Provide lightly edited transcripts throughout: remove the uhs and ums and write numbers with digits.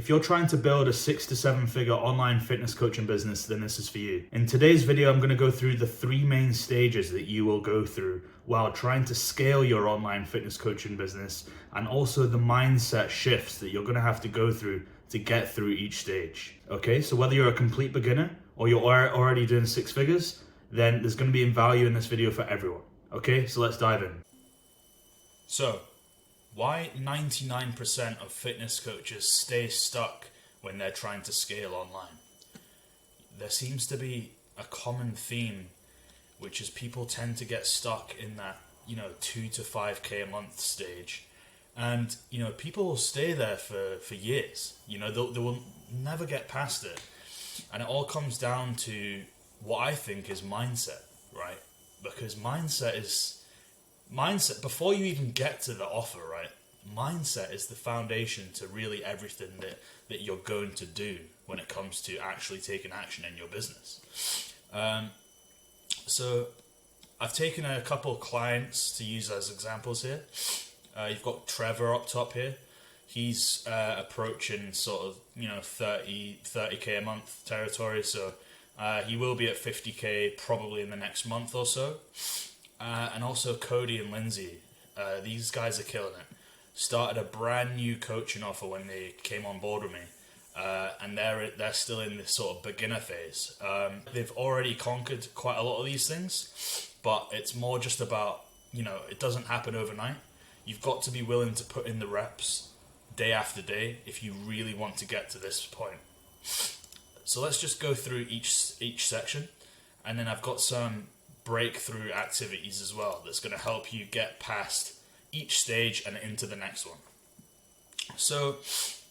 If you're trying to build a 6 to 7 figure online fitness coaching business, then this is for you. In today's video, I'm going to go through the 3 main stages that you will go through while trying to scale your online fitness coaching business, and also the mindset shifts that you're going to have to go through to get through each stage. Okay, so whether you're a complete beginner or you're already doing 6 figures, then there's going to be value in this video for everyone. Okay, so let's dive in. So, why 99% of fitness coaches stay stuck when they're trying to scale online? There seems to be a common theme, which is people tend to get stuck in that, 2 to 5K a month stage. And, people will stay there for years. They will never get past it. And it all comes down to what I think is mindset, right? Because mindset, before you even get to the offer, right? Mindset is the foundation to really everything that you're going to do when it comes to actually taking action in your business. So I've taken a couple clients to use as examples here. You've got Trevor up top here. He's approaching sort of 30K a month territory, so he will be at 50K probably in the next month or so. And also Cody and Lindsay, these guys are killing it. Started a brand new coaching offer when they came on board with me, and they're still in this sort of beginner phase. They've already conquered quite a lot of these things, but it's more just about, it doesn't happen overnight. You've got to be willing to put in the reps day after day if you really want to get to this point. So let's just go through each section, and then I've got some breakthrough activities as well that's going to help you get past each stage and into the next one. So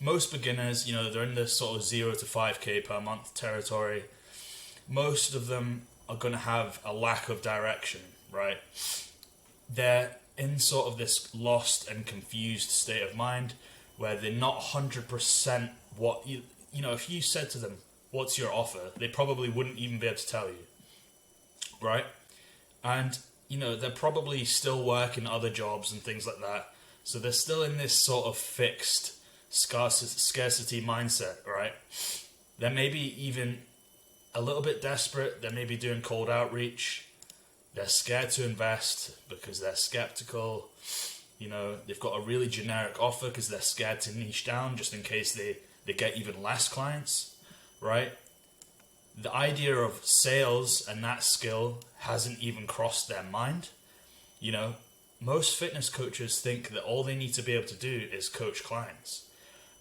most beginners, they're in this sort of 0 to 5K per month territory. Most of them are going to have a lack of direction, right? They're in sort of this lost and confused state of mind where they're not 100% what if you said to them, what's your offer? They probably wouldn't even be able to tell you, right? And they're probably still working other jobs and things like that. So they're still in this sort of fixed scarcity mindset, right? They're maybe even a little bit desperate. They're maybe doing cold outreach. They're scared to invest because they're skeptical. They've got a really generic offer because they're scared to niche down just in case they get even less clients, right? The idea of sales and that skill hasn't even crossed their mind. Most fitness coaches think that all they need to be able to do is coach clients.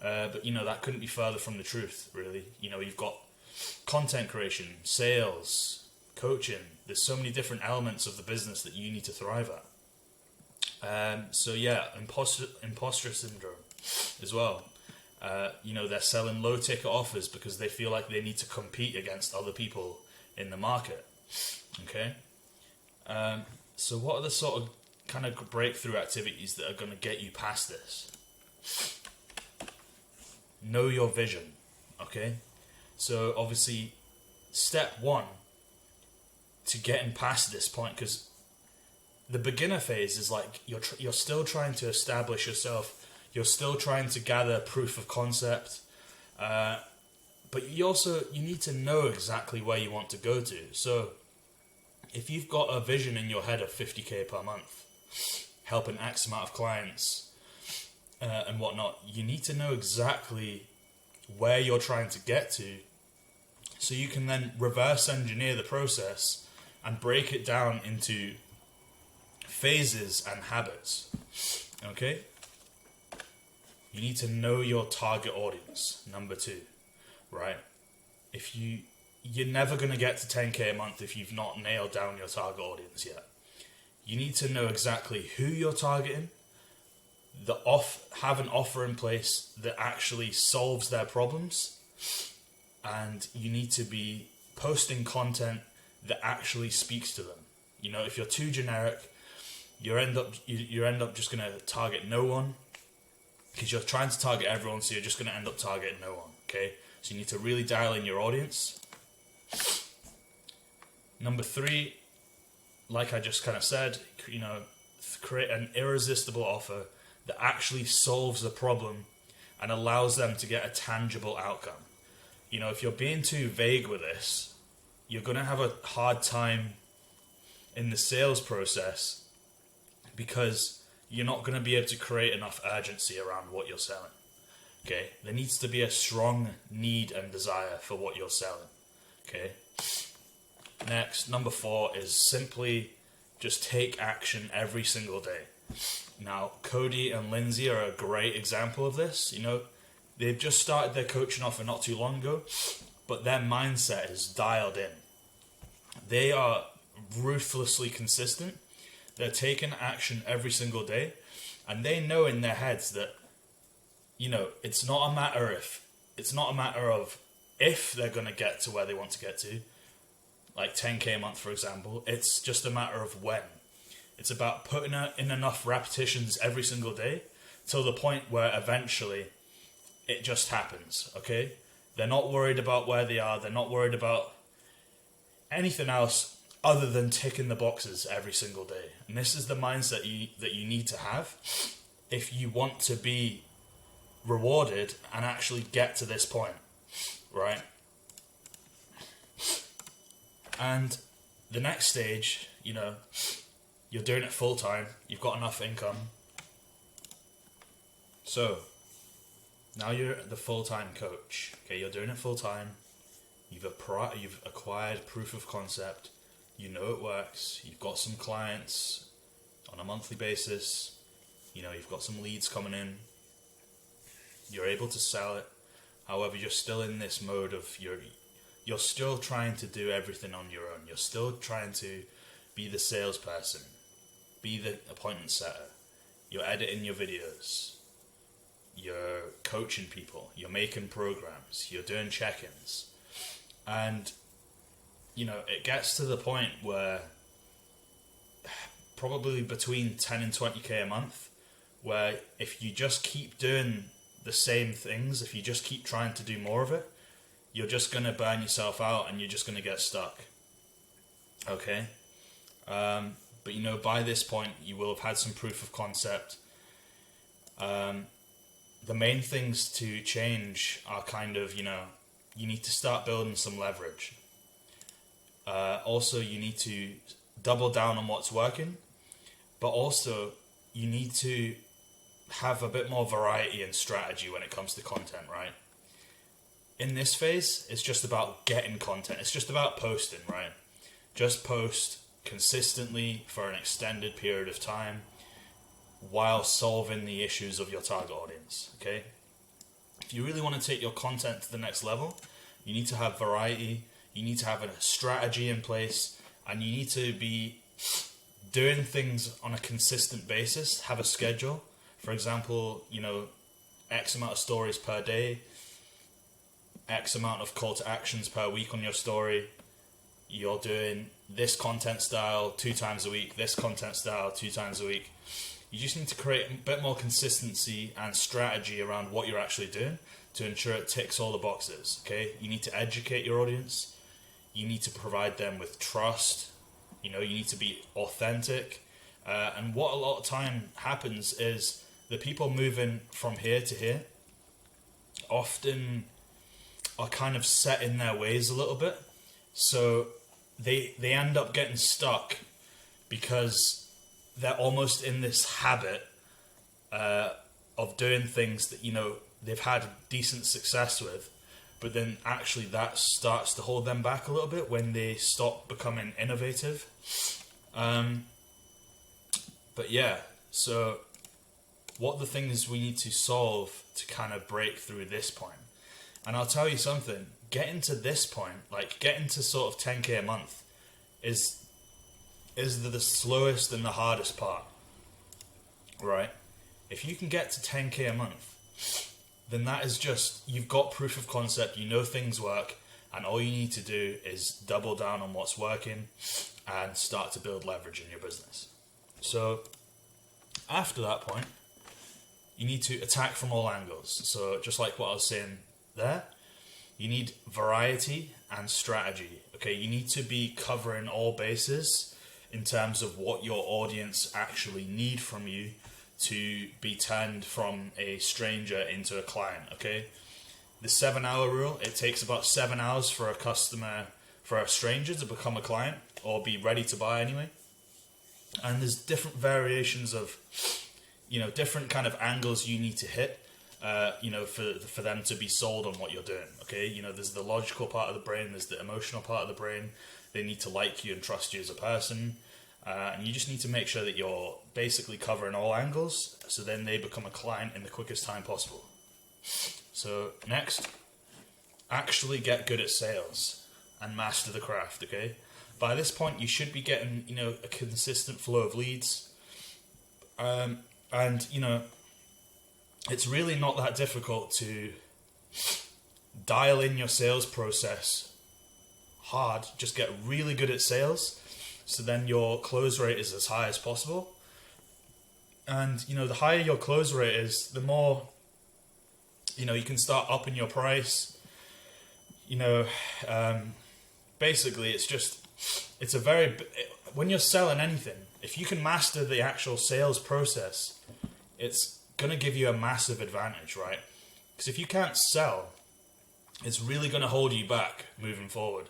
But that couldn't be further from the truth, really. You've got content creation, sales, coaching. There's so many different elements of the business that you need to thrive at. Imposter syndrome as well. They're selling low ticket offers because they feel like they need to compete against other people in the market. Okay. So what are the sort of kind of breakthrough activities that are going to get you past this? Know your vision. Okay. So obviously step 1 to getting past this point, because the beginner phase is like you're still trying to establish yourself. You're still trying to gather proof of concept, but you need to know exactly where you want to go to. So if you've got a vision in your head of 50K per month, helping X amount of clients and whatnot, you need to know exactly where you're trying to get to, so you can then reverse engineer the process and break it down into phases and habits. Okay? You need to know your target audience, number 2, right? You're never going to get to 10K a month if you've not nailed down your target audience yet. You need to know exactly who you're targeting, have an offer in place that actually solves their problems, and you need to be posting content that actually speaks to them. If you're too generic, you end up just going to target no one, because you're trying to target everyone, so you're just going to end up targeting no one, okay? So you need to really dial in your audience. Number 3, like I just kind of said, create an irresistible offer that actually solves the problem and allows them to get a tangible outcome. You know, if you're being too vague with this, you're going to have a hard time in the sales process because you're not going to be able to create enough urgency around what you're selling. Okay, there needs to be a strong need and desire for what you're selling. Okay. Next, number 4 is simply just take action every single day. Now, Cody and Lindsay are a great example of this. You know, they've just started their coaching offer not too long ago, but their mindset is dialed in. They are ruthlessly consistent. They're taking action every single day, and they know in their heads that, you know, it's not a matter of if they're going to get to where they want to get to, like 10k a month, for example. It's just a matter of when. It's about putting in enough repetitions every single day till the point where eventually it just happens, okay? They're not worried about where they are. They're not worried about anything else other than ticking the boxes every single day. And this is the mindset that you need to have if you want to be rewarded and actually get to this point, right? And the next stage, you know, you're doing it full time, you've got enough income. So now you're the full-time coach. Okay, you're doing it full time. You've acquired proof of concept. You know it works. You've got some clients on a monthly basis. You know, you've got some leads coming in. You're able to sell it. However, you're still in this mode of you're still trying to do everything on your own. You're still trying to be the salesperson, be the appointment setter. You're editing your videos. You're coaching people. You're making programs. You're doing check-ins. And, you know, it gets to the point where probably between 10 and 20k a month, where if you just keep doing the same things, if you just keep trying to do more of it, you're just going to burn yourself out and you're just going to get stuck. Okay? But, you know, by this point, you will have had some proof of concept. The main things to change are kind of, you know, you need to start building some leverage. Also, you need to double down on what's working, but also you need to have a bit more variety and strategy when it comes to content, right? In this phase, it's just about getting content. It's just about posting, right? Just post consistently for an extended period of time while solving the issues of your target audience, okay? If you really want to take your content to the next level, you need to have variety, you need to have a strategy in place, and you need to be doing things on a consistent basis, have a schedule. For example, you know, X amount of stories per day, X amount of call to actions per week on your story. You're doing this content style 2 times a week, this content style 2 times a week. You just need to create a bit more consistency and strategy around what you're actually doing to ensure it ticks all the boxes, okay? You need to educate your audience. You need to provide them with trust. You know, you need to be authentic. And what a lot of time happens is the people moving from here to here often are kind of set in their ways a little bit. So they end up getting stuck because they're almost in this habit of doing things that, you know, they've had decent success with, but then actually that starts to hold them back a little bit when they stop becoming innovative. But yeah, so what the things we need to solve to kind of break through this point. And I'll tell you something, getting to this point, like getting to sort of 10k a month is the slowest and the hardest part, right? If you can get to 10k a month, then that is just, you've got proof of concept, you know things work, and all you need to do is double down on what's working and start to build leverage in your business. So after that point, you need to attack from all angles. So just like what I was saying there, you need variety and strategy. Okay, you need to be covering all bases in terms of what your audience actually need from you to be turned from a stranger into a client, okay? The 7-hour rule, it takes about 7 hours for a stranger to become a client or be ready to buy anyway. And there's different variations of, different kind of angles you need to hit, for them to be sold on what you're doing, okay? There's the logical part of the brain, there's the emotional part of the brain. They need to like you and trust you as a person. And you just need to make sure that you're basically covering all angles, so then they become a client in the quickest time possible. So next, actually get good at sales and master the craft, okay? By this point, you should be getting, a consistent flow of leads. It's really not that difficult to dial in your sales process hard. Just get really good at sales, so then your close rate is as high as possible. And, the higher your close rate is, the more, you can start upping your price. Basically, when you're selling anything, if you can master the actual sales process, it's going to give you a massive advantage, right? Because if you can't sell, it's really going to hold you back moving forward.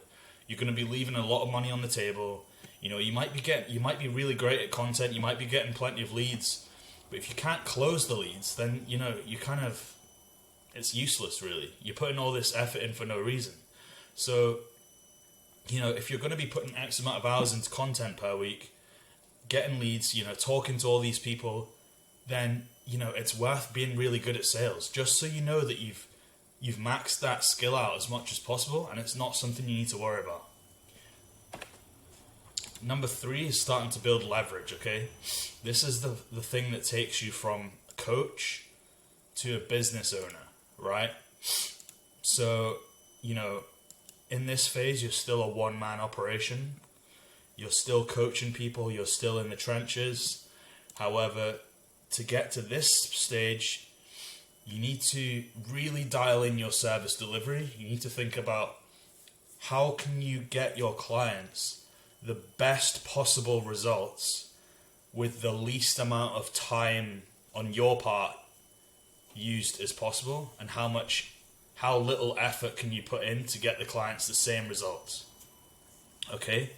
You're going to be leaving a lot of money on the table. You might be really great at content, you might be getting plenty of leads, but if you can't close the leads, then it's useless, really. You're putting all this effort in for no reason. So, if you're going to be putting X amount of hours into content per week, getting leads, talking to all these people, then, it's worth being really good at sales, just so you know that you've maxed that skill out as much as possible, and it's not something you need to worry about. Number 3 is starting to build leverage, okay? This is the thing that takes you from a coach to a business owner, right? So, in this phase, you're still a one-man operation. You're still coaching people. You're still in the trenches. However, to get to this stage, you need to really dial in your service delivery. You need to think about how can you get your clients the best possible results with the least amount of time on your part used as possible, and how little effort can you put in to get the clients the same results. Okay?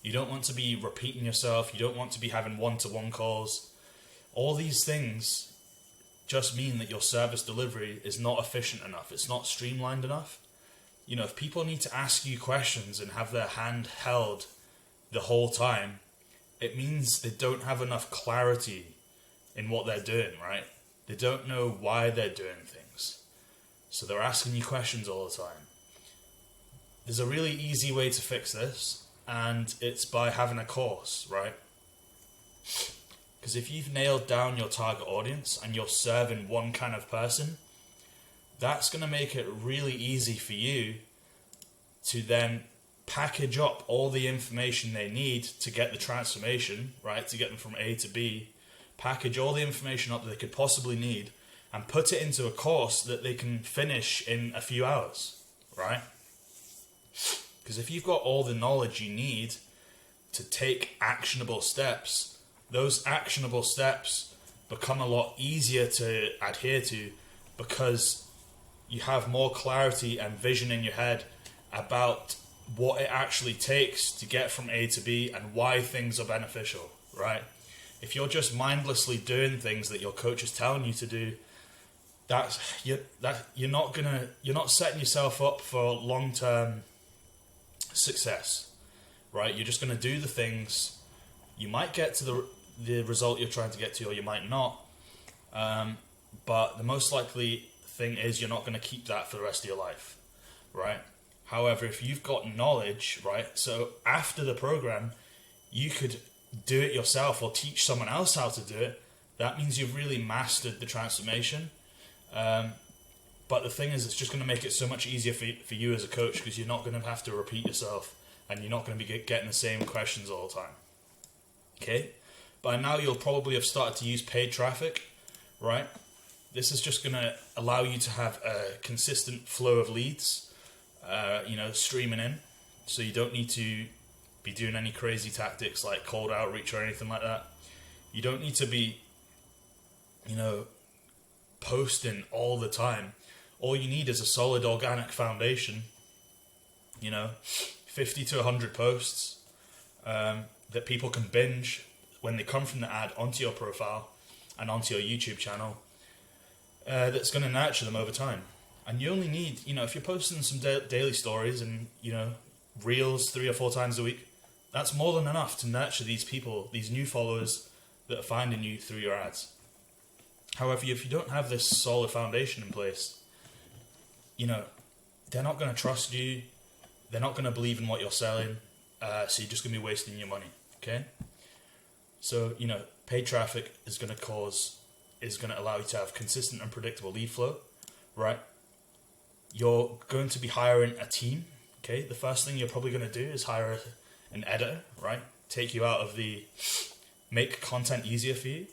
You don't want to be repeating yourself. You don't want to be having one-to-one calls. All these things just mean that your service delivery is not efficient enough. It's not streamlined enough. If people need to ask you questions and have their hand held the whole time, it means they don't have enough clarity in what they're doing, right? They don't know why they're doing things. So they're asking you questions all the time. There's a really easy way to fix this, and it's by having a course, right? Because if you've nailed down your target audience and you're serving one kind of person, that's going to make it really easy for you to then package up all the information they need to get the transformation, right? To get them from A to B, package all the information up that they could possibly need and put it into a course that they can finish in a few hours, right? Because if you've got all the knowledge you need to take actionable steps, those actionable steps become a lot easier to adhere to because you have more clarity and vision in your head about what it actually takes to get from A to B and why things are beneficial, right? If you're just mindlessly doing things that your coach is telling you to do, you're not setting yourself up for long-term success, right? You're just going to do the things. You might get to the result you're trying to get to, or you might not. But the most likely thing is you're not going to keep that for the rest of your life, right? However, if you've got knowledge, right, so after the program, you could do it yourself or teach someone else how to do it. That means you've really mastered the transformation. But the thing is, it's just going to make it so much easier for you as a coach, because you're not going to have to repeat yourself and you're not going to be getting the same questions all the time. Okay? By now, you'll probably have started to use paid traffic, right? This is just going to allow you to have a consistent flow of leads, streaming in. So you don't need to be doing any crazy tactics like cold outreach or anything like that. You don't need to be you know, posting all the time. All you need is a solid organic foundation, 50 to 100 posts that people can binge when they come from the ad onto your profile and onto your YouTube channel, that's going to nurture them over time. And you only need, if you're posting some daily stories and, reels 3 or 4 times a week, that's more than enough to nurture these people, these new followers that are finding you through your ads. However, if you don't have this solid foundation in place, they're not going to trust you. They're not going to believe in what you're selling. So you're just going to be wasting your money. Okay. So, paid traffic is going to allow you to have consistent and predictable lead flow, right? You're going to be hiring a team. Okay. The first thing you're probably going to do is hire an editor, right? Take you out of make content easier for you.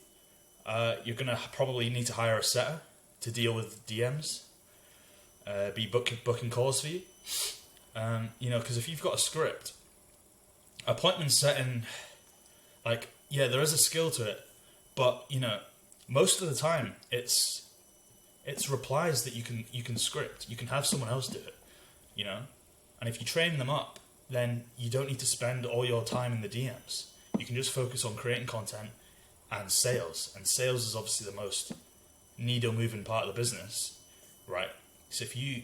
You're going to probably need to hire a setter to deal with DMs, be booking calls for you. Because if you've got a script, appointment setting, there is a skill to it, but most of the time it's replies that you can script. You can have someone else do it, and if you train them up, then you don't need to spend all your time in the DMs. You can just focus on creating content and sales. And sales is obviously the most needle-moving part of the business, right? So if you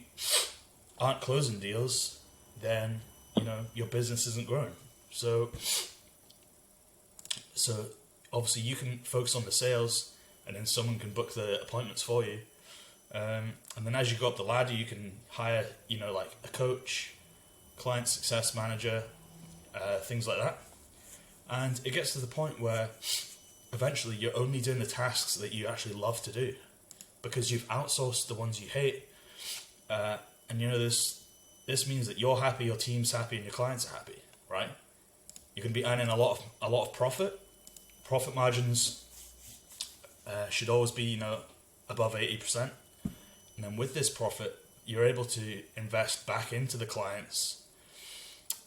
aren't closing deals, then your business isn't growing. So obviously you can focus on the sales, and then someone can book the appointments for you. And then as you go up the ladder, you can hire a coach, client success manager, things like that. And it gets to the point where eventually you're only doing the tasks that you actually love to do, because you've outsourced the ones you hate. And this means that you're happy, your team's happy, and your clients are happy, right? You can be earning a lot of profit. Profit margins should always be above 80%. And then with this profit, you're able to invest back into the clients,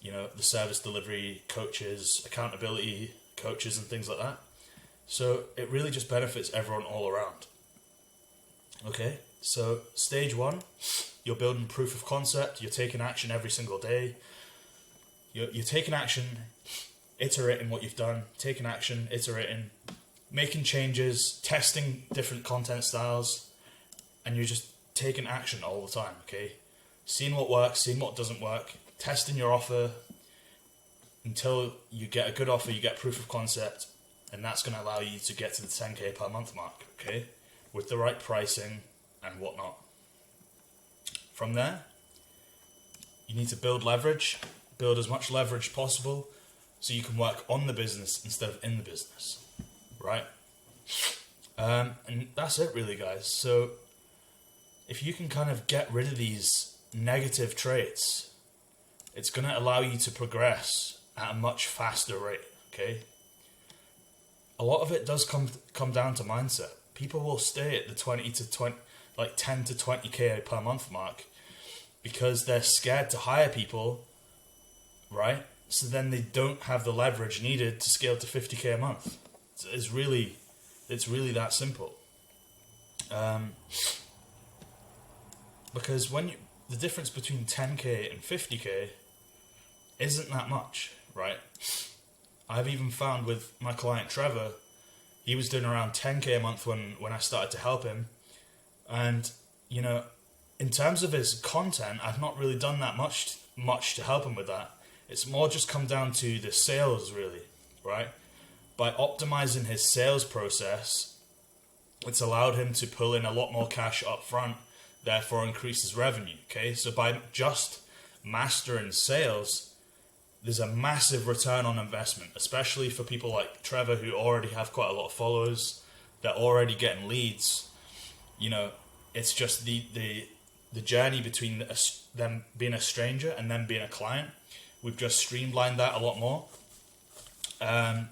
the service delivery coaches, accountability coaches, and things like that. So it really just benefits everyone all around. Okay, so stage 1, you're building proof of concept. You're taking action every single day. You're taking action, iterating what you've done, taking action, iterating, making changes, testing different content styles, and you're just taking action all the time, okay? Seeing what works, seeing what doesn't work, testing your offer until you get a good offer, you get proof of concept, and that's going to allow you to get to the 10K per month mark, okay? With the right pricing and whatnot. From there, you need to build leverage, build as much leverage possible so you can work on the business instead of in the business, right? And that's it really, guys. So if you can kind of get rid of these negative traits, it's going to allow you to progress at a much faster rate, okay? A lot of it does come down to mindset. People will stay at the 10 to 20K per month mark because they're scared to hire people, right? So then they don't have the leverage needed to scale to 50K a month. It's really that simple. Because the difference between 10K and 50K isn't that much, right? I've even found with my client Trevor, he was doing around 10K a month when I started to help him. And, in terms of his content, I've not really done that much to help him with that. It's more just come down to the sales, really, right? By optimizing his sales process, it's allowed him to pull in a lot more cash up front, therefore increase his revenue, okay? So by just mastering sales, there's a massive return on investment, especially for people like Trevor who already have quite a lot of followers, they're already getting leads. It's just the journey between them being a stranger and them being a client. We've just streamlined that a lot more, and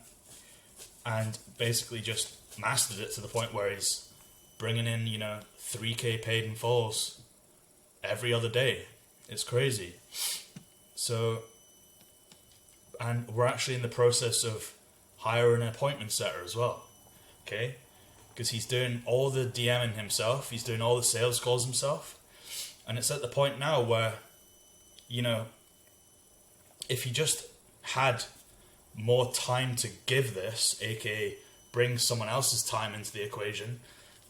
basically just mastered it to the point where he's bringing in 3K paid in follows every other day. It's crazy. So, and we're actually in the process of hiring an appointment setter as well, okay? because he's doing all the DMing himself, he's doing all the sales calls himself, and it's at the point now where, you know, if he just had more time to give this, aka bring someone else's time into the equation,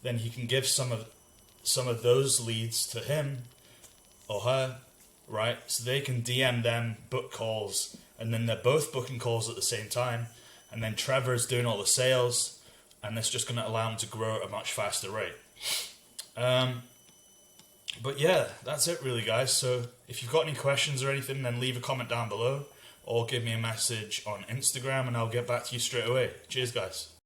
then he can give some of those leads to him or her, right? So they can DM them, book calls, and then they're both booking calls at the same time, and then Trevor's doing all the sales, and that's just going to allow him to grow at a much faster rate. But yeah, that's it really, guys. So if you've got any questions or anything, then leave a comment down below or give me a message on Instagram and I'll get back to you straight away. Cheers, guys.